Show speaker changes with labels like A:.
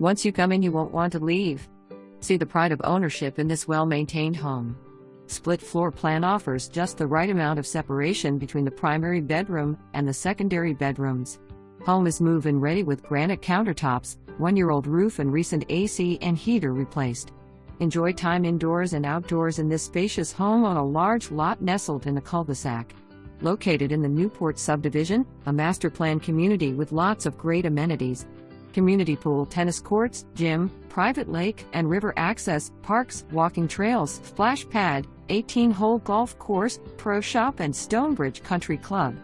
A: Once you come in, you won't want to leave. See the pride of ownership in this well-maintained home. Split floor plan offers just the right amount of separation between the primary bedroom and the secondary bedrooms. Home is move-in ready with granite countertops, 1-year-old roof and recent AC and heater replaced. Enjoy time indoors and outdoors in this spacious home on a large lot nestled in a cul-de-sac. Located in the Newport Subdivision, a master-plan community with lots of great amenities. Community pool, tennis courts, gym, private lake and river access, parks, walking trails, splash pad, 18-hole golf course, pro shop and Stonebridge Country Club.